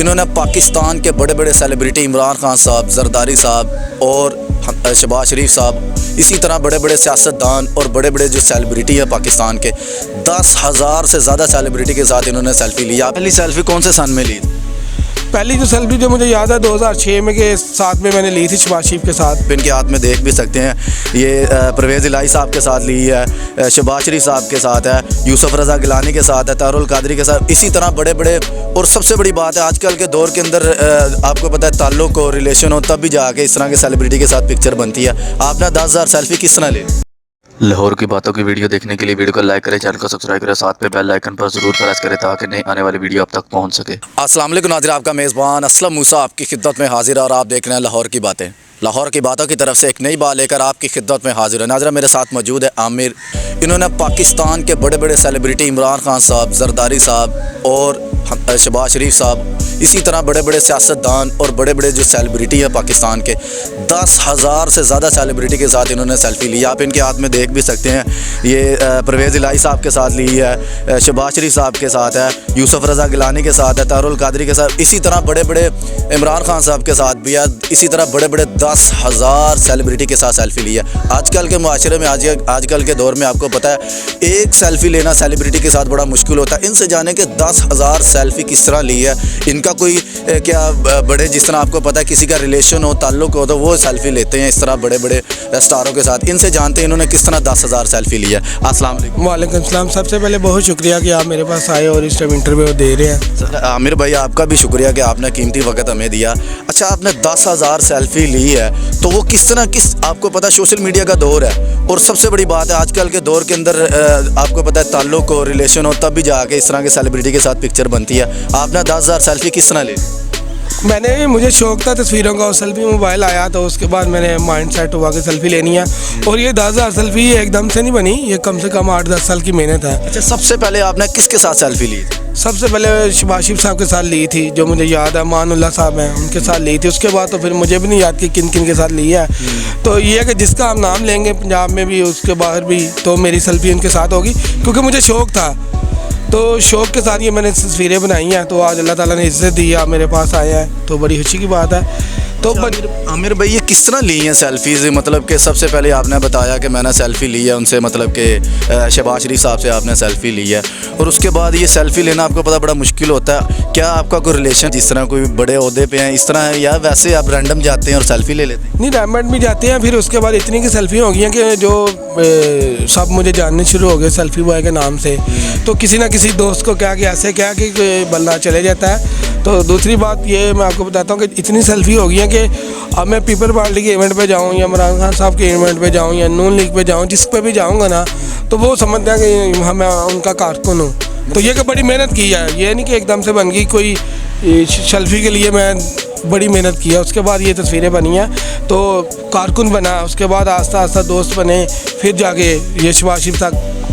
इन्होंने पाकिस्तान के बड़े बड़े सेलिब्रिटी इमरान खान साहब, जरदारी साहब और शहबाज शरीफ साहब, इसी तरह बड़े बड़े सियासतदान और बड़े बड़े जो सेलिब्रिटी हैं पाकिस्तान के, 10,000 से ज़्यादा सेलिब्रिटी के साथ इन्होंने सेल्फ़ी लिया। पहली सेल्फ़ी कौन से सन में ली? पहली जो सेल्फी जो मुझे याद है 2006 में के साथ में मैंने ली थी शहबाज शरीफ के साथ। इनके हाथ में देख भी सकते हैं, ये परवेज़ इलाही साहब के साथ ली है, शहबाज शरीफ साहब के साथ है, यूसुफ रज़ा गिलानी के साथ है, तारुल कादरी के साथ, इसी तरह बड़े बड़े। और सबसे बड़ी बात है आजकल के दौर के अंदर आपको पता है ताल्लुक़ और रिलेशन हो तब भी जाके इस तरह के सेलिब्रिटी के साथ पिक्चर बनती है। आपने 10,000 सेल्फ़ी किस तरह ली? लाहौर की बातों की वीडियो देखने के लिए वीडियो को लाइक करें, चैनल को सब्सक्राइब करें, साथ पे बेल आइकन पर जरूर प्रेस करें ताकि नई आने वाली वीडियो आप तक पहुंच सके। अस्सलाम वालेकुम नाज़रीन, आपका मेज़बान असलम मूसा आपकी खिदमत में हाजिर है और आप देख रहे हैं लाहौर की बातें। लाहौर की बातों की तरफ से एक नई बात लेकर आपकी खिदमत में हाजिर है। नाज़रीन, मेरे साथ मौजूद है आमिर। इन्होंने पाकिस्तान के बड़े बड़े सेलिब्रिटी इमरान खान साहब, जरदारी साहब और शहबाज शरीफ साहब, इसी तरह बड़े बड़े सियासतदान और बड़े बड़े जो सेलिब्रिटी हैं पाकिस्तान के, 10,000 से ज़्यादा सेलिब्रिटी के साथ इन्होंने सेल्फ़ी ली। आप इनके हाथ में देख भी सकते हैं, ये परवेज़ इलाही साहब के साथ ली है, शहबाज शरीफ साहब के साथ है, यूसुफ रज़ा गिलानी के साथ है, तारुल कादरी के साथ, इसी तरह बड़े बड़े इमरान खान साहब के साथ भी है, इसी तरह बड़े बड़े 10,000 सेलिब्रिटी के साथ सेल्फ़ी ली है। आजकल के माशरे में आजकल के दौर में आपको पता है एक सेल्फ़ी लेना सेलिब्रिटी के साथ बड़ा मुश्किल होता है। इनसे जाने के 10,000 सेल्फ़ी किस तरह ली है, इनका कोई क्या बड़े जिस तरह आपको पता है किसी का रिलेशन हो, ताल्लुक़ हो, तो वो सेल्फ़ी लेते हैं इस तरह बड़े बड़े स्टारों के साथ। इनसे जानते हैं इन्होंने किस तरह 10,000 सेल्फ़ी ली है। अस्सलाम वालेकुम। वालेकुम सलाम। सबसे पहले बहुत शुक्रिया कि आप मेरे पास आए और इस टाइम इंटरव्यू दे रहे हैं। सर आमिर भाई, आपका भी शुक्रिया कि आपने कीमती वक्त हमें दिया। अच्छा, आपने 10,000 सेल्फ़ी ली है तो वो किस तरह आपको पता सोशल मीडिया का दौर है और सबसे बड़ी बात है आजकल के दौर के अंदर आपको पता है ताल्लुक़ हो, रिलेशन हो, तब भी जाके इस तरह के सेलिब्रिटी के साथ पिक्चर बनती है। आपने 10,000 सेल्फ़ी किस तरह ली? मुझे शौक़ था तस्वीरों का और सेल्फी मोबाइल आया तो उसके बाद मैंने माइंड सेट हुआ कि सेल्फ़ी लेनी है। और ये 10,000 सेल्फ़ी एकदम से नहीं बनी, ये कम से कम 8-10 साल की मेहनत है। अच्छा, सबसे पहले आपने किसके साथ सेल्फ़ी ली थी? सबसे पहले शहबाज शरीफ साहब के साथ ली थी, जो मुझे याद है, मानुल्लाह साहब हैं उनके साथ ली थी। उसके बाद तो फिर मुझे भी नहीं याद कि किन किन के साथ ली है। तो ये है कि जिसका हम नाम लेंगे पंजाब में भी उसके बाहर भी, तो मेरी सेल्फ़ी उनके साथ होगी क्योंकि मुझे शौक़ था। तो शौक़ के साथ ये मैंने तस्वीरें बनाई हैं, तो आज अल्लाह ताला ने इज़्ज़त दी, आप मेरे पास आए हैं तो बड़ी खुशी की बात है। तो आमिर भाई, ये किस तरह ली हैं सेल्फ़ीज़? मतलब कि सबसे पहले आपने बताया कि मैंने सेल्फ़ी ली है उनसे, मतलब कि शहबाज शरीफ साहब से आपने सेल्फ़ी ली है और उसके बाद ये सेल्फ़ी लेना आपको पता बड़ा मुश्किल होता है। क्या आपका कोई रिलेशन जिस तरह कोई बड़े ओहदे पे हैं इस तरह है, या वैसे आप रैंडम जाते हैं और सेल्फ़ी ले लेते हैं? नहीं, रैंडम भी जाते हैं। फिर उसके बाद इतनी की सेल्फ़ी हो गई हैं कि जो सब मुझे जानने शुरू हो गए सेल्फ़ी बॉय के नाम से। तो किसी ना किसी दोस्त को क्या कि ऐसे क्या कि बंदा चले जाता है। तो दूसरी बात ये मैं आपको बताता हूँ कि इतनी सेल्फ़ी हो गई है कि अब मैं पीपल पार्टी के इवेंट पे जाऊँ या इमरान खान साहब के इवेंट पे जाऊँ या नून लीग पे जाऊँ, जिस पे भी जाऊँगा ना तो वो समझते हैं कि मैं उनका कारकुन हूँ। तो ये कि बड़ी मेहनत की है, ये नहीं कि एकदम से बन गई कोई सेल्फ़ी के लिए मैं बड़ी मेहनत की है। उसके बाद ये तस्वीरें बनी हैं तो कारकुन बना, उसके बाद आस्ता आस्ता दोस्त बने, फिर जाके ये शहबाज शरीफ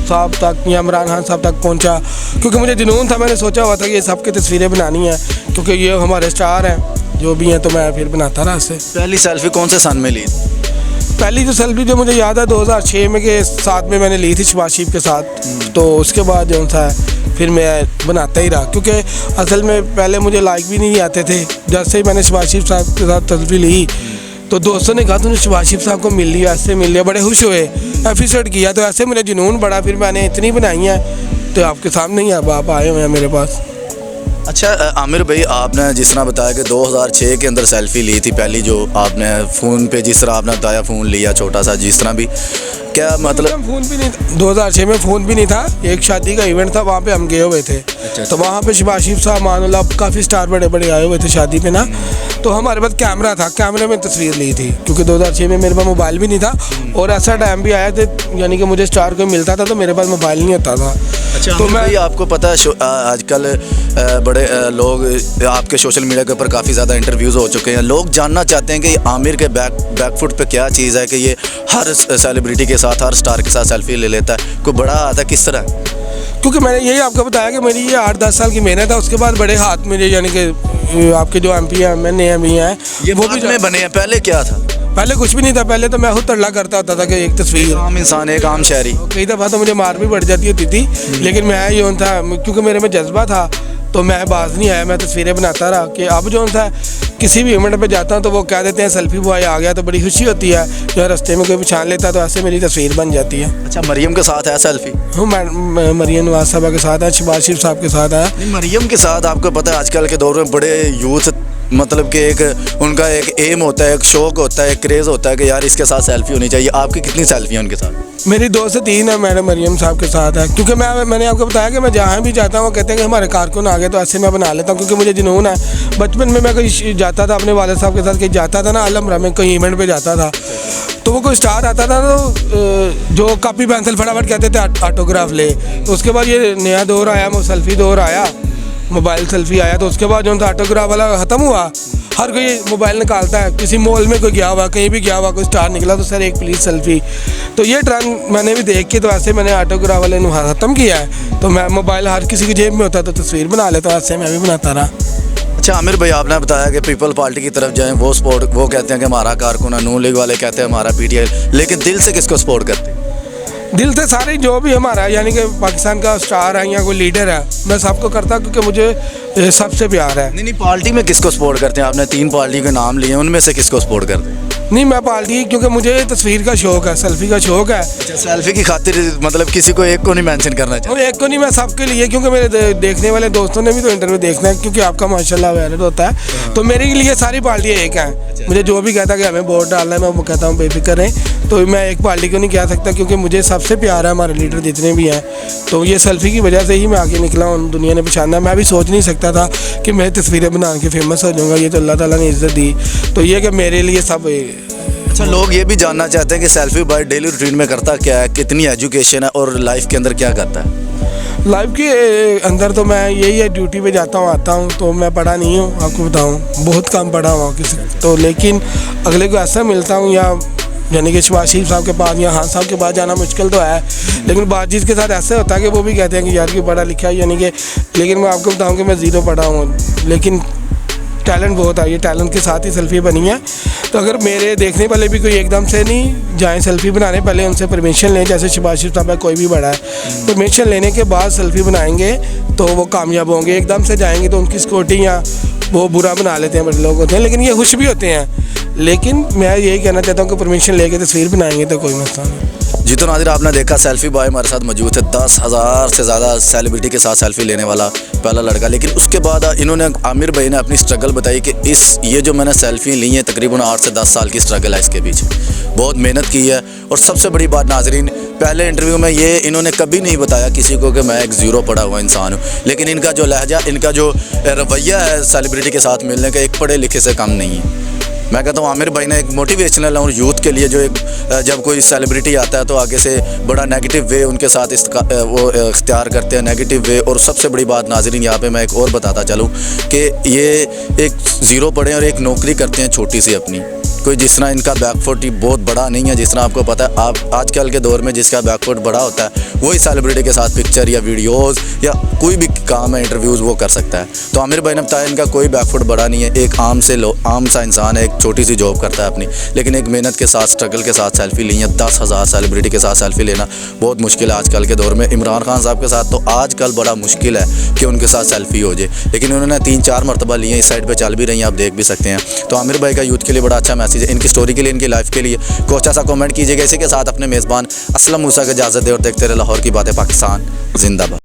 साहब तक या इमरान खान साहब तक पहुंचा क्योंकि मुझे जुनून था। मैंने सोचा हुआ था कि ये सब की तस्वीरें बनानी है क्योंकि ये हमारे स्टार हैं जो भी हैं, तो मैं फिर बनाता रहा इससे। पहली सेल्फ़ी कौन से सन में ली? पहली जो सेल्फ़ी जो मुझे याद है 2006 में के साथ में मैंने ली थी शहबाज शरीफ के साथ। तो उसके बाद जो था फिर मैं बनाता ही रहा क्योंकि असल में पहले मुझे लाइक भी नहीं आते थे। जैसे ही मैंने शहबाज शरीफ साहब के साथ सेल्फ़ी ली तो दोस्तों ने कहा तूने शहबाज शरीफ साहब को मिल लिया, ऐसे मिल लिया, बड़े खुश हुए, एफिसोड किया। तो ऐसे मेरा जुनून बढ़ा, फिर मैंने इतनी बनाई है तो आपके सामने ही अब आप आए हुए हैं मेरे पास। अच्छा आमिर भाई, आपने जिस तरह बताया कि 2006 के अंदर सेल्फ़ी ली थी पहली, जो आपने फ़ोन पे जिस तरह आपने बताया फ़ोन लिया छोटा सा जिस तरह भी, क्या मतलब फ़ोन भी नहीं था 2006 में, फ़ोन भी नहीं था। एक शादी का इवेंट था, वहाँ पे हम गए हुए थे। तो वहाँ पे शहबाज शरीफ साहब, मानुल्लाह, काफ़ी स्टार बड़े बड़े आए हुए थे शादी पे ना। तो हमारे पास कैमरा था, कैमरे में तस्वीर ली थी क्योंकि 2006 में मेरे पास मोबाइल भी नहीं था और ऐसा टाइम भी आया था यानी कि मुझे स्टार को मिलता था तो मेरे पास मोबाइल नहीं होता था। अच्छा, तो मैं आपको पता है आजकल बड़े लोग आपके सोशल मीडिया के ऊपर काफ़ी ज़्यादा इंटरव्यूज़ हो चुके हैं। लोग जानना चाहते हैं कि आमिर के बैकफुट पे क्या चीज़ है कि ये हर सेलिब्रिटी के साथ, हर स्टार के साथ सेल्फ़ी ले लेता है। कोई बड़ा आता है किस तरह? क्योंकि मैंने यही आपको बताया कि मेरी ये 8-10 साल की मेहनत है। उसके बाद बड़े हाथ मेरे यानी कि आपके जो MP हैं, MNA भी हैं, ये वो भी में बने हैं। पहले क्या था? पहले कुछ भी नहीं था। पहले तो मैं खुद तड़ला करता होता था कि एक तस्वीर, आम इंसान, एक आम शहरी। कई दफ़ा तो मुझे मार भी पड़ जाती होती थी, लेकिन मैं यूँ था क्योंकि मेरे में जज्बा था तो मैं बाज नहीं आया, मैं तस्वीरें बनाता रहा। कि अब जो था किसी भी इवेंट पे जाता हूँ तो वो कह देते हैं सेल्फी बॉय आ गया, तो बड़ी खुशी होती है। जो रास्ते में कोई पहचान लेता है तो ऐसे मेरी तस्वीर बन जाती है। अच्छा, मरियम के साथ है सेल्फी? हूँ मैं मरियम नवाज साहबा के साथ है, शहबाज शरीफ साहब के साथ है। नहीं, मरियम के साथ आपको पता है आजकल के दौर में बड़े यूथ मतलब कि एक उनका एक एम होता है, एक शौक होता है, एक क्रेज़ होता है कि यार इसके साथ सेल्फी होनी चाहिए। आपकी कितनी सेल्फी है उनके साथ? मेरी 2 से 3 है मैडम मरियम साहब के साथ है। क्योंकि मैंने आपको बताया कि मैं जहाँ भी जाता हूँ वो कहते हैं कि हमारे कारकुन आ गए, तो ऐसे मैं बना लेता हूँ। क्योंकि मुझे जुनून है। बचपन में मैं कहीं जाता था अपने वालिद साहब के साथ, कहीं जाता था ना अलमरा में, कहीं इवेंट पे जाता था, तो वो कोई स्टार आता था तो जो कॉपी पेंसिल फटाफट कहते थे ऑटोग्राफ ले। तो उसके बाद ये नया दौर आया, वो सेल्फी दौर आया, मोबाइल सेल्फी आया। तो उसके बाद जो था ऑटोग्राफ वाला ख़त्म हुआ, हर कोई मोबाइल निकालता है। किसी मॉल में कोई गया हुआ, कहीं भी गया हुआ, कोई स्टार निकला तो सर एक प्लीज़ सेल्फी। तो ये ट्रेंड मैंने भी देख के तो ऐसे मैंने ऑटोग्राफ वाले ने ख़त्म किया है। तो मैं मोबाइल हर किसी की जेब में होता है तो तस्वीर बना लेता हूँ, ऐसे मैं भी बनाता रहा। अच्छा आमिर भाई, आपने बताया कि पीपल पार्टी की तरफ जाएं, वो सपोर्ट, वो कहते हैं कि हमारा कारकुन है, नून लीग वाले कहते हैं हमारा पीटीआई, लेकिन दिल से किसको सपोर्ट करते हैं? दिल से सारे जो भी हमारा यानी कि पाकिस्तान का स्टार है या कोई लीडर है, मैं सबको करता क्योंकि मुझे सबसे प्यार है। नहीं, पार्टी में किसको सपोर्ट करते हैं? आपने 3 पार्टी के नाम लिए, उनमें से किसको सपोर्ट करते हैं? नहीं, मैं पार्टी क्योंकि मुझे तस्वीर का शौक है, सेल्फी का शौक है। अच्छा, सेल्फी की खातिर मतलब किसी को एक को नहीं मेंशन करना चाहिए? और एक को नहीं, मैं सबके लिए, क्योंकि मेरे देखने वाले दोस्तों ने भी तो इंटरव्यू देखना है, क्योंकि आपका माशाल्लाह वायरल होता है। तो मेरे लिए सारी पार्टियाँ एक हैं। मुझे जो भी कहता है कि हमें वोट डालना है, मैं वो कहता हूँ बेफिक्र रहें। तो मैं एक पार्टी को नहीं कह सकता क्योंकि मुझे सबसे प्यार है हमारे लीडर जितने भी हैं। तो ये सेल्फी की वजह से ही मैं आगे निकला हूँ, दुनिया ने पहचाना। मैं भी सोच नहीं सकता था कि मैं तस्वीरें बना के फेमस हो जाऊँगा, ये तो अल्लाह ताला ने इज़्ज़त दी। तो ये कि मेरे लिए सब। अच्छा, लोग ये भी जानना चाहते हैं कि सेल्फी बॉय डेली रूटीन में करता क्या है, कितनी एजुकेशन है और लाइफ के अंदर क्या करता है? लाइफ के अंदर तो मैं यही है, ड्यूटी पे जाता हूँ आता हूँ। तो मैं पढ़ा नहीं हूँ, आपको बताऊँ, बहुत कम पढ़ा हुआ किसी तो। लेकिन अगले को ऐसा मिलता हूँ या यानी कि शहबाज शरीफ साहब के पास या खान साहब के पास जाना मुश्किल तो है, लेकिन बातचीत के साथ ऐसे होता है कि वो भी कहते हैं कि यार कि पढ़ा लिखा है यानी कि। लेकिन मैं आपको बताऊँ कि मैं ज़ीरो पढ़ा हूँ, लेकिन टैलेंट बहुत है। ये टैलेंट के साथ ही सेल्फी बनी है। तो अगर मेरे देखने वाले भी कोई एकदम से नहीं जाएं सेल्फी बनाने, पहले उनसे परमिशन लें। जैसे शहबाज शरीफ साहब है, कोई भी बड़ा है, परमिशन लेने के बाद सेल्फी बनाएंगे तो वो कामयाब होंगे। एकदम से जाएंगे तो उनकी सिक्योरिटी या वो बुरा बना लेते हैं, बड़े लोग होते हैं, लेकिन ये खुश भी होते हैं। लेकिन मैं यही कहना चाहता हूँ कि परमिशन लेके तस्वीर बनाएंगे तो कोई मसला नहीं। जी तो नाज़रीन, आपने देखा सेल्फी बॉय हमारे साथ मौजूद है। 10,000 से ज़्यादा सेलिब्रिटी के साथ सेल्फी लेने वाला पहला लड़का। लेकिन उसके बाद इन्होंने, आमिर भाई ने अपनी स्ट्रगल बताई कि ये जो मैंने सेल्फी ली है तकरीबन 8 से 10 साल की स्ट्रगल है इसके पीछे, बहुत मेहनत की है। और सबसे बड़ी बात नाज़रीन, पहले इंटरव्यू में ये इन्होंने कभी नहीं बताया किसी को कि मैं एक ज़ीरो पढ़ा हुआ इंसान हूँ। लेकिन इनका जो लहजा, इनका जो रवैया है सेलिब्रिटी के साथ मिलने का, एक पढ़े लिखे से कम नहीं है। मैं कहता हूँ आमिर भाई ने एक मोटिवेशनल और यूथ के लिए जो एक जब कोई सेलिब्रिटी आता है तो आगे से बड़ा नेगेटिव वे उनके साथ वो इख्तियार करते हैं, नेगेटिव वे। और सबसे बड़ी बात नाज़रीन, यहाँ पे मैं एक और बताता चलूँ कि ये एक ज़ीरो पढ़े और एक नौकरी करते हैं छोटी सी अपनी। कोई जिस तरह इनका बैकफुट ही बहुत बड़ा नहीं है, जिस तरह आपको पता है आप आजकल के दौर में जिसका बैकफुट बड़ा होता है वही सेलिब्रिटी के साथ पिक्चर या वीडियोस या कोई भी काम है, इंटरव्यूज़ वो कर सकता है। तो आमिर भाई ने बताया इनका कोई बैकफुट बड़ा नहीं है, एक आम सा इंसान है, एक छोटी सी जॉब करता है अपनी, लेकिन एक मेहनत के साथ, स्ट्रगल के साथ सेल्फी ली है। 10,000 सेलिब्रिटी के साथ सेल्फी लेना बहुत मुश्किल है आजकल के दौर में। इमरान खान साहब के साथ तो आजकल बड़ा मुश्किल है कि उनके साथ सेल्फी हो जाए, लेकिन उन्होंने 3-4 मरतबा लिए, इस साइड पर चल भी रही हैं, आप देख भी सकते हैं। तो आमिर भाई का यूथ के लिए बड़ा अच्छा मैसेज है, इनकी स्टोरी के लिए, इनकी लाइफ के लिए को अच्छा सा कमेंट कीजिएगा। इसी के साथ अपने मेज़बान असलम मूसा को इजाज़त दे और देखते रहे लाहौर की बातें पाकिस्तान जिंदाबाद।